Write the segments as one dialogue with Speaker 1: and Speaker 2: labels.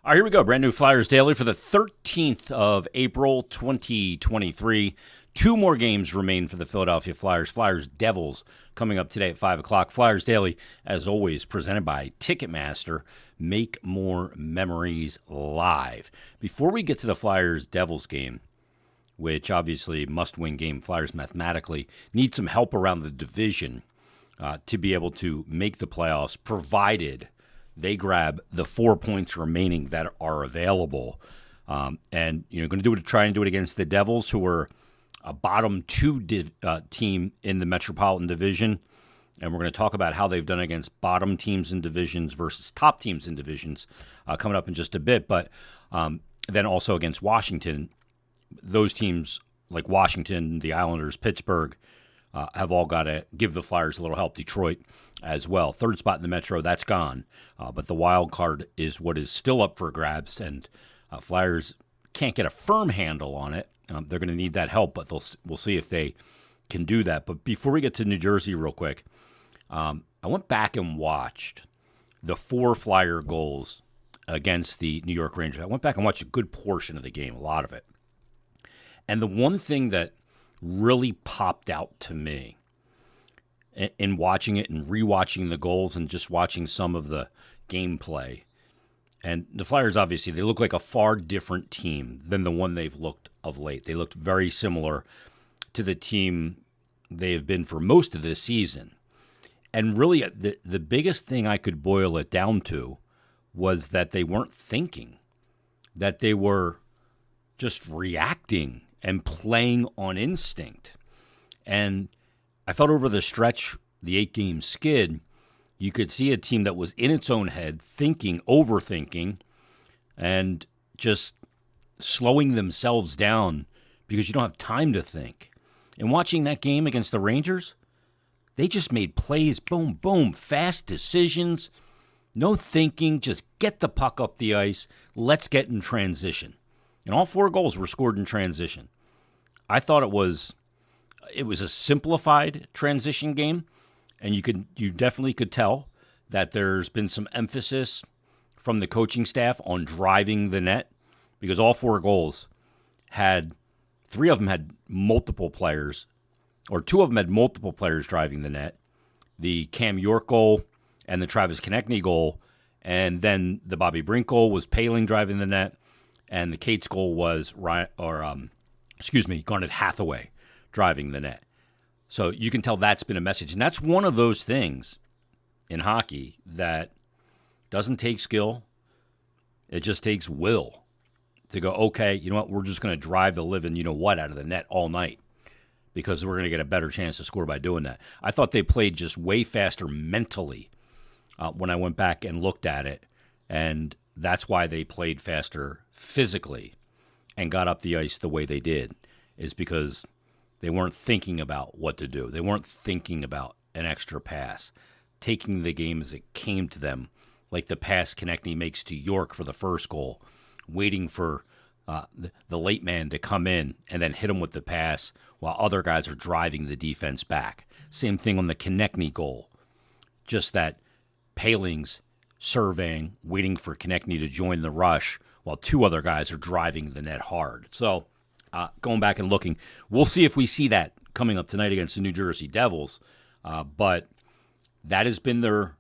Speaker 1: All right, here we go. Brand new Flyers Daily for the 13th of April, 2023. Two more games remain for the Philadelphia Flyers. Flyers Devils coming up today at 5 o'clock. Flyers Daily, as always, presented by Ticketmaster. Make more memories live. Before we get to the Flyers Devils game, which obviously must-win game, Flyers mathematically need some help around the division to be able to make the playoffs, provided they grab the 4 points remaining that are available. And going to try and do it against the Devils, who are a bottom two team in the Metropolitan Division. And we're going to talk about how they've done against bottom teams in divisions versus top teams in divisions coming up in just a bit. But then also against Washington, those teams like Washington, the Islanders, Pittsburgh, have all got to give the Flyers a little help. Detroit as well. Third spot in the Metro, that's gone. But the wild card is what is still up for grabs, and Flyers can't get a firm handle on it. They're going to need that help, but we'll see if they can do that. But before we get to New Jersey real quick, I went back and watched the 4 Flyer goals against the New York Rangers. I went back and watched a good portion of the game, a lot of it. And the one thing that really popped out to me in watching it and rewatching the goals and just watching some of the gameplay, and the Flyers, obviously, they look like a far different team than the one they've looked of late. They looked very similar to the team they have been for most of this season. And really, the biggest thing I could boil it down to was that they weren't thinking, that they were just reacting and playing on instinct. And I felt over the stretch, the 8-game skid, you could see a team that was in its own head, thinking, overthinking, and just slowing themselves down because you don't have time to think. And watching that game against the Rangers, they just made plays, boom, boom, fast decisions, no thinking, just get the puck up the ice, let's get in transition. And all 4 goals were scored in transition. I thought it was a simplified transition game, and you definitely could tell that there's been some emphasis from the coaching staff on driving the net, because all 4 goals had 3 of them had multiple players, or 2 of them had multiple players driving the net. The Cam York goal and the Travis Konechny goal, and then the Bobby Brink goal was Poehling driving the net, and the Cates goal was Garnet Hathaway driving the net. So you can tell that's been a message. And that's one of those things in hockey that doesn't take skill. It just takes will to go, okay, you know what, we're just going to drive the living out of the net all night because we're going to get a better chance to score by doing that. I thought they played just way faster mentally when I went back and looked at it. And that's why they played faster physically and got up the ice the way they did, is because they weren't thinking about what to do. They weren't thinking about an extra pass, taking the game as it came to them, like the pass Konechny makes to York for the first goal, waiting for the late man to come in and then hit him with the pass while other guys are driving the defense back. Same thing on the Konechny goal. Just that Poehling's surveying, waiting for Konechny to join the rush while 2 other guys are driving the net hard. So going back and looking, we'll see if we see that coming up tonight against the New Jersey Devils. But that has been their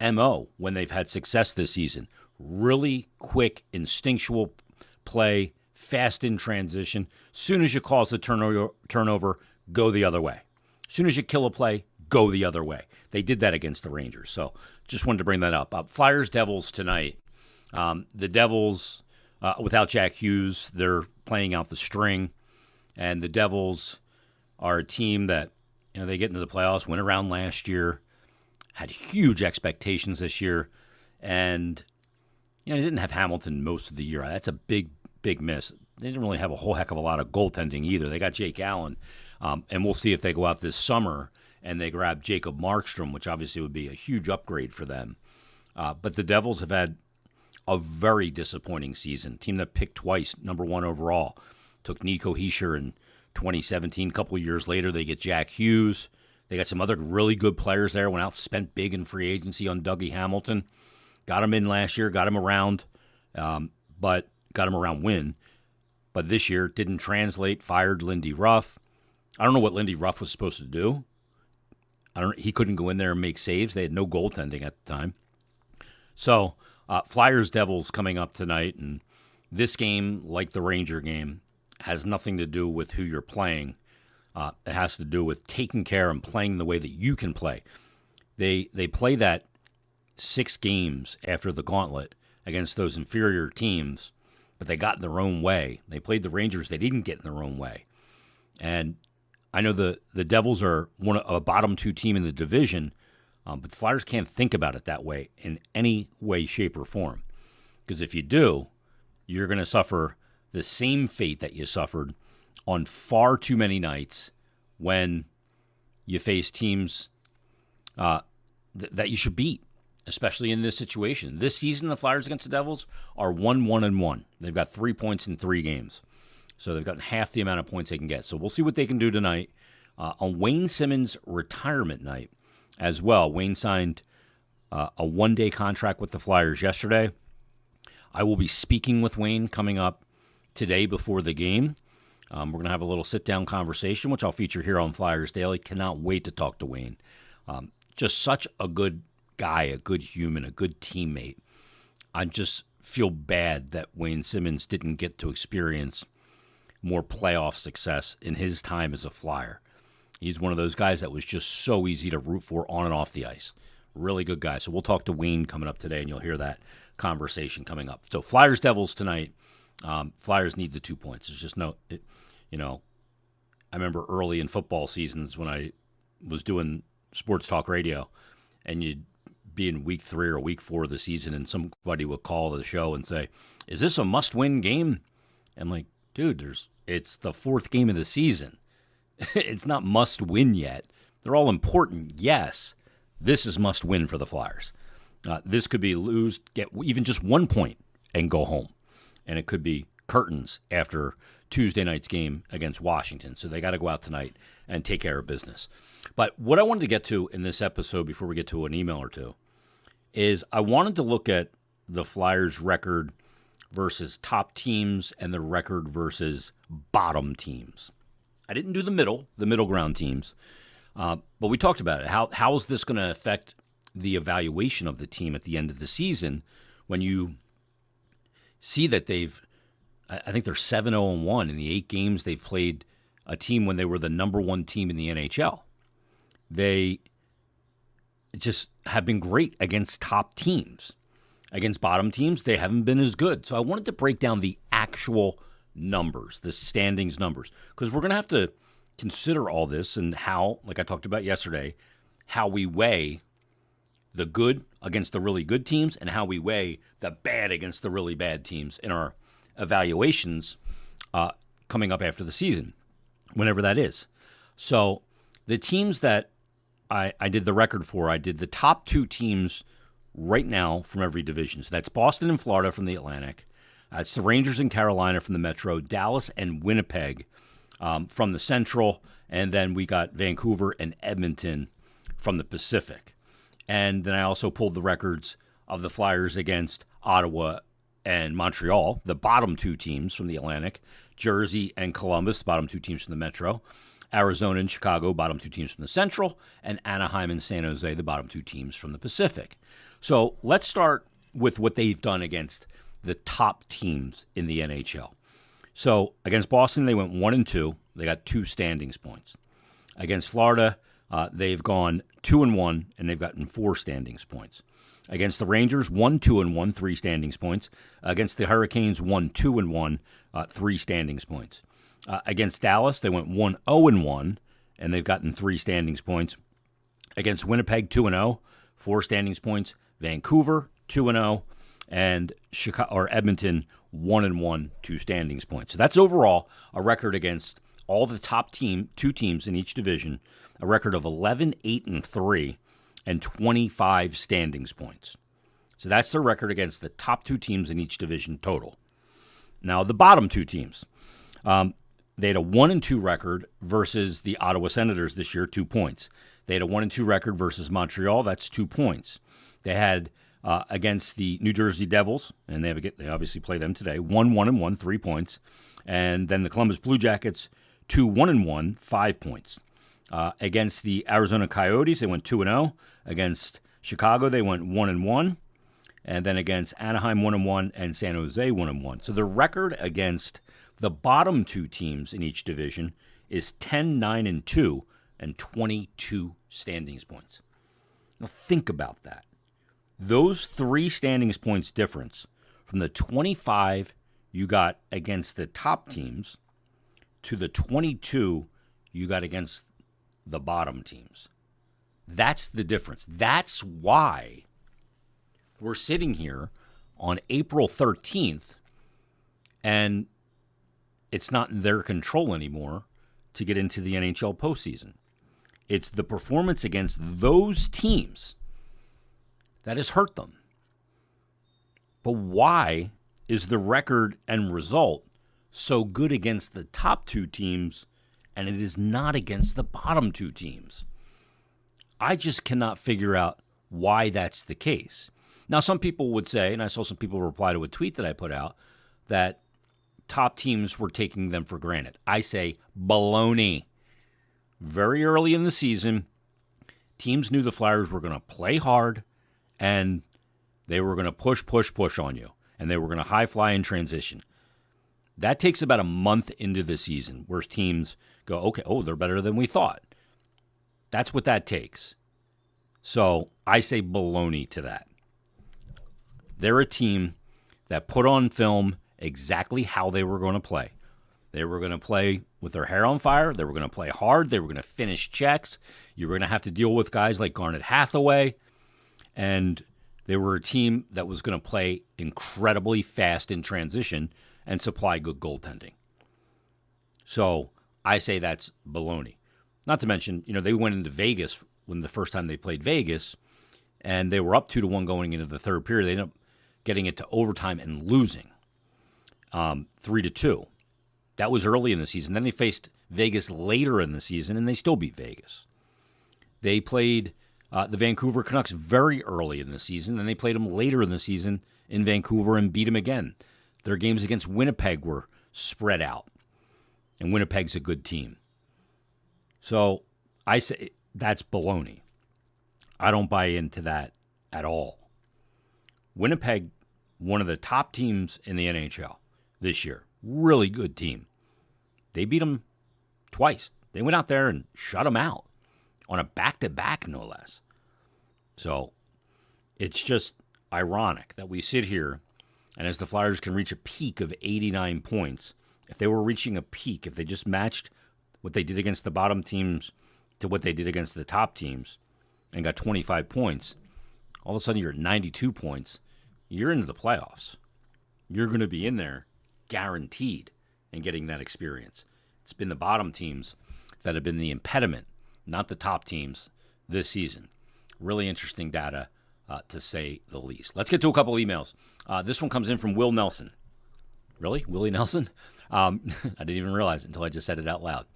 Speaker 1: MO when they've had success this season. Really quick, instinctual play, fast in transition. Soon as you cause the turnover, go the other way. Soon as you kill a play, go the other way. They did that against the Rangers. So just wanted to bring that up. Flyers Devils tonight. The Devils, without Jack Hughes, they're playing out the string. And the Devils are a team that, they get into the playoffs, went around last year, had huge expectations this year. And, they didn't have Hamilton most of the year. That's a big, big miss. They didn't really have a whole heck of a lot of goaltending either. They got Jake Allen. And we'll see if they go out this summer and they grab Jacob Markstrom, which obviously would be a huge upgrade for them. But the Devils have had a very disappointing season. Team that picked twice, number 1 overall. Took Nico Hischier in 2017. A couple of years later, they get Jack Hughes. They got some other really good players there. Went out, spent big in free agency on Dougie Hamilton. Got him in last year, got him around but got him around win. But this year didn't translate, fired Lindy Ruff. I don't know what Lindy Ruff was supposed to do. He couldn't go in there and make saves. They had no goaltending at the time. So Flyers-Devils coming up tonight, and this game, like the Ranger game, has nothing to do with who you're playing. It has to do with taking care and playing the way that you can play. They play that 6 games after the gauntlet against those inferior teams, but they got in their own way. They played the Rangers. They didn't get in their own way. And I know the Devils are a bottom 2 team in the division, but the Flyers can't think about it that way in any way, shape, or form. Because if you do, you're going to suffer the same fate that you suffered on far too many nights when you face teams that you should beat, especially in this situation. This season, the Flyers against the Devils are 1-1-1. They've got 3 points in 3 games. So they've gotten half the amount of points they can get. So we'll see what they can do tonight. On Wayne Simmons' retirement night as well, Wayne signed a one-day contract with the Flyers yesterday. I will be speaking with Wayne coming up today before the game. We're going to have a little sit-down conversation, which I'll feature here on Flyers Daily. Cannot wait to talk to Wayne. Just such a good guy, a good human, a good teammate. I just feel bad that Wayne Simmons didn't get to experience more playoff success in his time as a Flyer. He's one of those guys that was just so easy to root for on and off the ice. Really good guy. So we'll talk to Wayne coming up today, and you'll hear that conversation coming up. So Flyers-Devils tonight. Flyers need the 2 points. There's just I remember early in football seasons when I was doing sports talk radio, and you'd be in week 3 or week 4 of the season, and somebody would call the show and say, "Is this a must-win game?" I'm like, dude, it's the 4th game of the season. It's not must-win yet. They're all important, yes. This is must-win for the Flyers. This could be lose, get even just 1 point, and go home. And it could be curtains after Tuesday night's game against Washington. So they got to go out tonight and take care of business. But what I wanted to get to in this episode before we get to an email or two is I wanted to look at the Flyers' record versus top teams and the record versus bottom teams. I didn't do the middle ground teams, but we talked about it. How is this going to affect the evaluation of the team at the end of the season when you see that I think they're 7-0-1 in the 8 games they've played a team when they were the number 1 team in the NHL. They just have been great against top teams. Against bottom teams, they haven't been as good. So I wanted to break down the actual numbers, the standings numbers, because we're going to have to consider all this and how, like I talked about yesterday, how we weigh the good against the really good teams and how we weigh the bad against the really bad teams in our evaluations coming up after the season, whenever that is. So the teams that I did the record for, I did the top 2 teams right now from every division. So that's Boston and Florida from the Atlantic. It's the Rangers and Carolina from the Metro, Dallas and Winnipeg from the Central, and then we got Vancouver and Edmonton from the Pacific. And then I also pulled the records of the Flyers against Ottawa and Montreal, the bottom 2 teams from the Atlantic, Jersey and Columbus, the bottom 2 teams from the Metro, Arizona and Chicago, bottom 2 teams from the Central, and Anaheim and San Jose, the bottom 2 teams from the Pacific. So let's start with what they've done against the top teams in the NHL. So against Boston, they went 1-2. They got 2 standings points. Against Florida, they've gone 2-1, and they've gotten 4 standings points. Against the Rangers, 1-2-1, 3 standings points. Against the Hurricanes, 1-2-1, 3 standings points. Against Dallas, they went 1-0-1, and they've gotten 3 standings points. Against Winnipeg, 2-0, 4 standings points. Vancouver, 2-0, and Edmonton, 1-1, 2 standings points. So that's overall a record against all the top 2 teams in each division, a record of 11-8-3, and 25 standings points. So that's their record against the top 2 teams in each division total. Now, the bottom 2 teams, they had a 1-2 record versus the Ottawa Senators this year, 2 points. They had a 1-2 record versus Montreal, that's 2 points. They had against the New Jersey Devils, and they obviously play them today. 1-1-1, 3 points. And then the Columbus Blue Jackets, 2-1-1, 5 points. Against the Arizona Coyotes, they went 2-0. Against Chicago, they went 1-1. And then against Anaheim, 1-1, and San Jose, 1-1. So the record against the bottom two teams in each division is 10-9-2 and 22 standings points. Now think about that. Those 3 standings points difference from the 25 you got against the top teams to the 22 you got against the bottom teams. That's the difference. That's why we're sitting here on April 13th, and it's not in their control anymore to get into the NHL postseason. It's the performance against those teams that has hurt them. But why is the record and result so good against the top 2 teams, and it is not against the bottom 2 teams? I just cannot figure out why that's the case. Now, some people would say, and I saw some people reply to a tweet that I put out, that top teams were taking them for granted. I say baloney. Very early in the season, teams knew the Flyers were going to play hard, and they were going to push on you, and they were going to high fly in transition. That takes about a month into the season where teams go, okay, they're better than we thought. That's what that takes. So I say baloney to that. They're a team that put on film exactly how they were going to play. They were going to play with their hair on fire. They were going to play hard. They were going to finish checks. You were going to have to deal with guys like Garnet Hathaway. And they were a team that was going to play incredibly fast in transition and supply good goaltending. So I say that's baloney. Not to mention, they went into Vegas when the first time they played Vegas, and they were up 2-1 going into the third period. They ended up getting it to overtime and losing 3-2. That was early in the season. Then they faced Vegas later in the season, and they still beat Vegas. They played the Vancouver Canucks very early in the season, then they played them later in the season in Vancouver and beat them again. Their games against Winnipeg were spread out, and Winnipeg's a good team. So I say that's baloney. I don't buy into that at all. Winnipeg, one of the top teams in the NHL this year. Really good team. They beat them twice. They went out there and shut them out on a back-to-back, no less. So it's just ironic that we sit here, and as the Flyers can reach a peak of 89 points, if they were reaching a peak, if they just matched what they did against the bottom teams to what they did against the top teams and got 25 points, all of a sudden you're at 92 points, you're into the playoffs. You're going to be in there guaranteed and getting that experience. It's been the bottom teams that have been the impediment, not the top teams this season. Really interesting data, to say the least. Let's get to a couple emails. This one comes in from Will Nelson. Really? Willie Nelson? I didn't even realize it until I just said it out loud.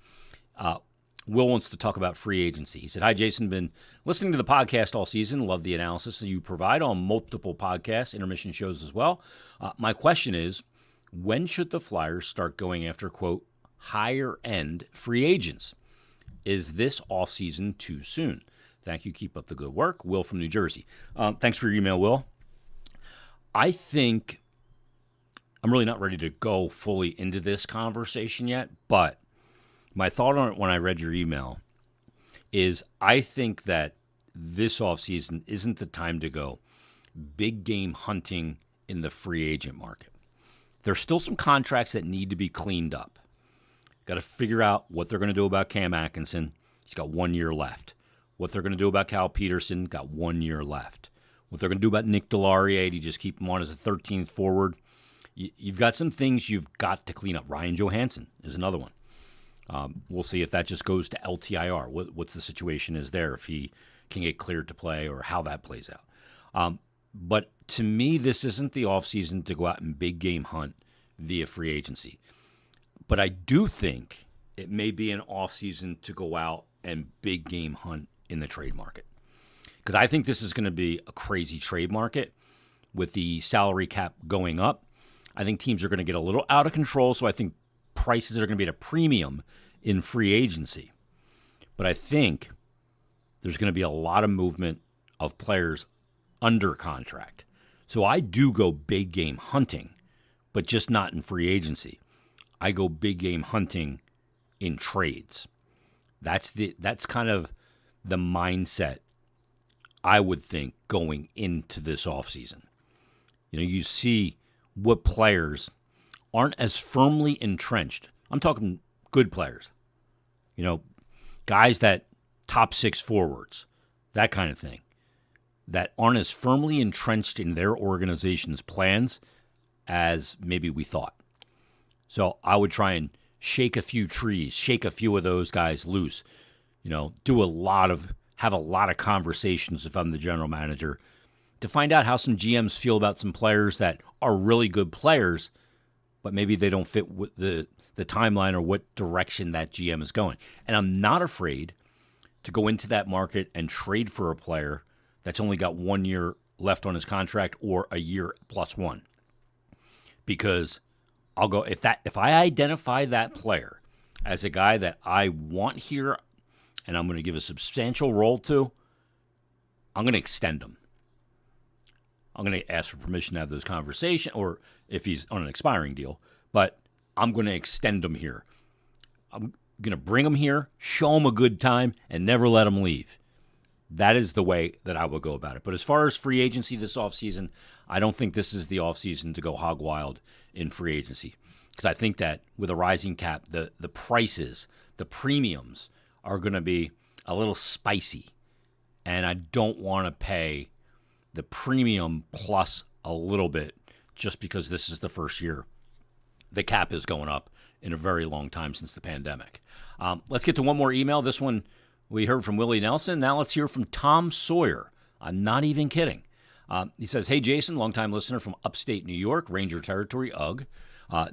Speaker 1: Will wants to talk about free agency. He said, "Hi, Jason. Been listening to the podcast all season. Love the analysis that you provide on multiple podcasts, intermission shows as well. My question is, when should the Flyers start going after, quote, higher-end free agents? Is this offseason too soon? Thank you. Keep up the good work. Will from New Jersey." Thanks for your email, Will. I think I'm really not ready to go fully into this conversation yet, but my thought on it when I read your email is I think that this offseason isn't the time to go big game hunting in the free agent market. There's still some contracts that need to be cleaned up. Got to figure out what they're going to do about Cam Atkinson. He's got 1 year left. What they're going to do about Cal Peterson, got 1 year left. What they're going to do about Nick Delarier, do you just keep him on as a 13th forward? You've got some things you've got to clean up. Ryan Johansson is another one. We'll see if that just goes to LTIR. What's the situation is there, if he can get cleared to play or how that plays out. But to me, this isn't the offseason to go out and big game hunt via free agency. But I do think it may be an offseason to go out and big game hunt in the trade market. because I think this is going to be a crazy trade market with the salary cap going up. I think teams are going to get a little out of control, so I think prices are going to be at a premium in free agency. But I think there's going to be a lot of movement of players under contract. So I do go big game hunting, but just not in free agency. I go big game hunting in trades. That's kind of the mindset I would think going into this offseason. You see what players aren't as firmly entrenched. I'm talking good players. Guys that top 6 forwards, that kind of thing, that aren't as firmly entrenched in their organization's plans as maybe we thought. So I would try and shake a few trees, shake a few of those guys loose, have a lot of conversations if I'm the general manager to find out how some GMs feel about some players that are really good players, but maybe they don't fit with the timeline or what direction that GM is going. And I'm not afraid to go into that market and trade for a player that's only got 1 year left on his contract or a year plus one. Because I'll go, if I identify that player as a guy that I want here and I'm going to give a substantial role to, I'm going to extend him. I'm going to ask for permission to have those conversations, or if he's on an expiring deal, but I'm going to extend him here. I'm going to bring him here, show him a good time, and never let him leave. That is the way that I would go about it. But as far as free agency this offseason, I don't think this is the offseason to go hog wild in free agency. Because I think that with a rising cap, the prices, the premiums are going to be a little spicy. And I don't want to pay the premium plus a little bit just because this is the first year the cap is going up in a very long time since the pandemic. Let's get to one more email. This one we heard from Willie Nelson. Now let's hear from Tom Sawyer. I'm not even kidding. He says, "Hey, Jason, longtime listener from upstate New York, Ranger Territory, UGG.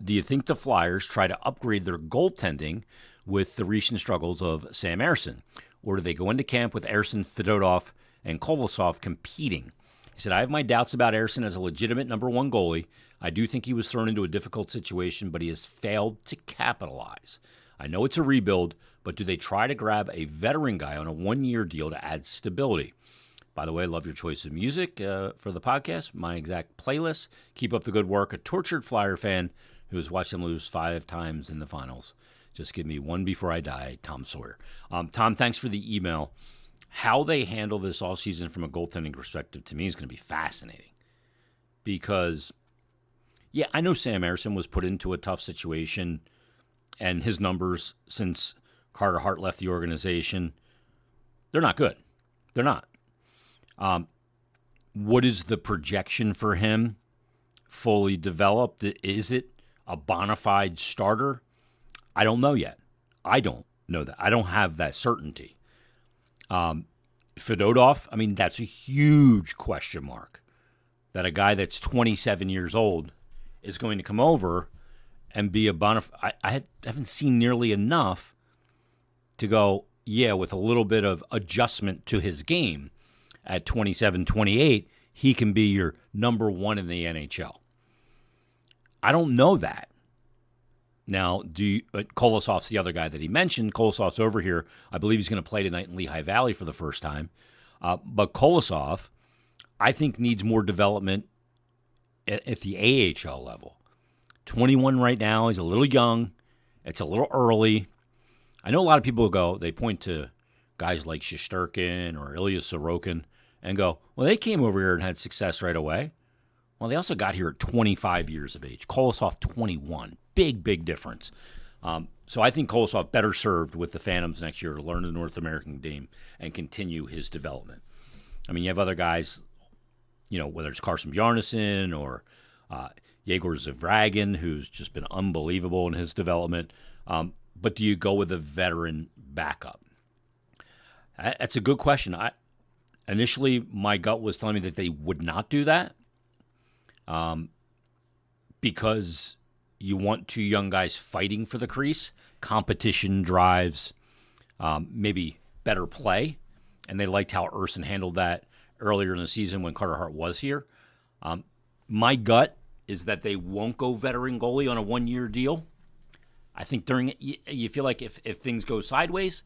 Speaker 1: Do you think the Flyers try to upgrade their goaltending with the recent struggles of Sam Ersson? Or do they go into camp with Ersson, Fedotov, and Kolosov competing?" He said, "I have my doubts about Ersson as a legitimate number one goalie. I do think he was thrown into a difficult situation, but he has failed to capitalize. I know it's a rebuild, but do they try to grab a veteran guy on a one-year deal to add stability? By the way, I love your choice of music for the podcast, my exact playlist. Keep up the good work. A tortured Flyer fan who has watched them lose 5 times in the finals. Just give me one before I die, Tom Sawyer." Tom, thanks for the email. How they handle this all season from a goaltending perspective to me is going to be fascinating. Because, yeah, I know Sam Ersson was put into a tough situation, and his numbers since Carter Hart left the organization, they're not good. They're not. What is the projection for him fully developed? Is it a bona fide starter? I don't know yet. I don't know that. I don't have that certainty. Fedotov, that's a huge question mark. That a guy that's 27 years old is going to come over and be a bona fide. I haven't seen nearly enough to go, yeah, with a little bit of adjustment to his game at 27, 28, he can be your number one in the NHL. I don't know that. Now, Kolosov's the other guy that he mentioned. Kolosov's over here. I believe he's going to play tonight in Lehigh Valley for the first time. But Kolosov, I think, needs more development at the AHL level. 21 right now. He's a little young. It's a little early. I know a lot of people they point to guys like Shesterkin or Ilya Sorokin and go, well, they came over here and had success right away. Well, they also got here at 25 years of age. Kolosov, 21. Big difference. So I think Kolosov better served with the Phantoms next year to learn the North American game and continue his development. You have other guys, whether it's Carson Bjarnason or Yegor Zavragin, who's just been unbelievable in his development. But do you go with a veteran backup? That's a good question. Initially, my gut was telling me that they would not do that because you want 2 young guys fighting for the crease. Competition drives maybe better play and they liked how Urson handled that earlier in the season when Carter Hart was here. My gut is that they won't go veteran goalie on a one-year deal. I think you feel like if things go sideways,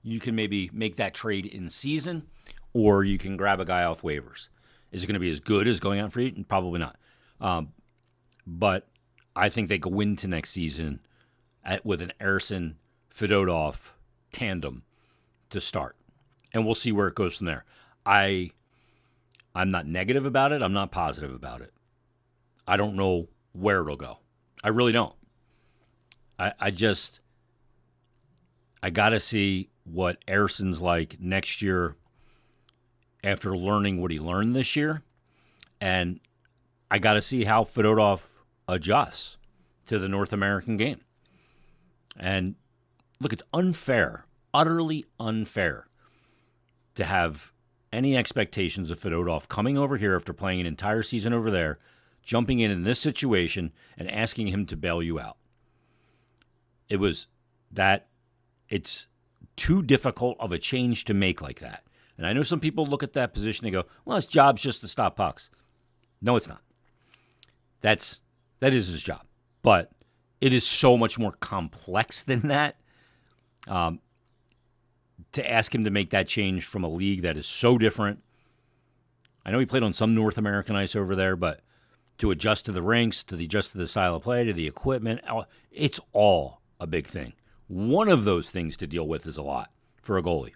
Speaker 1: you can maybe make that trade in season, or you can grab a guy off waivers. Is it going to be as good as going out free? Probably not. But I think they go into next season with an Ersson-Fedotov tandem to start. And we'll see where it goes from there. I'm not negative about it. I'm not positive about it. I don't know where it'll go. I really don't. I got to see what Ersson's like next year after learning what he learned this year. And I got to see how Fedotov adjusts to the North American game. And look, it's unfair, utterly unfair to have any expectations of Fedotov coming over here after playing an entire season over there, jumping in this situation, and asking him to bail you out. It's too difficult of a change to make like that. And I know some people look at that position and go, well, his job's just to stop pucks. No, it's not. That is his job. But it is so much more complex than that. To ask him to make that change from a league that is so different. I know he played on some North American ice over there, but to adjust to the rinks, to adjust to the style of play, to the equipment, it's all a big thing. One of those things to deal with is a lot for a goalie.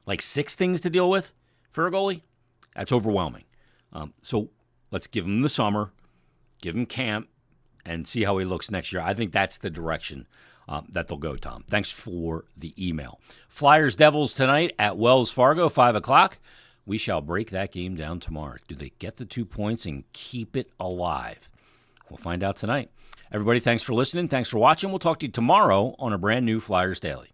Speaker 1: Like 6 things to deal with for a goalie, that's overwhelming. So let's give him the summer, give him camp, and see how he looks next year. I think that's the direction that they'll go, Tom. Thanks for the email. Flyers-Devils tonight at Wells Fargo, 5 o'clock. We shall break that game down tomorrow. Do they get the 2 points and keep it alive? We'll find out tonight. Everybody, thanks for listening. Thanks for watching. We'll talk to you tomorrow on a brand new Flyers Daily.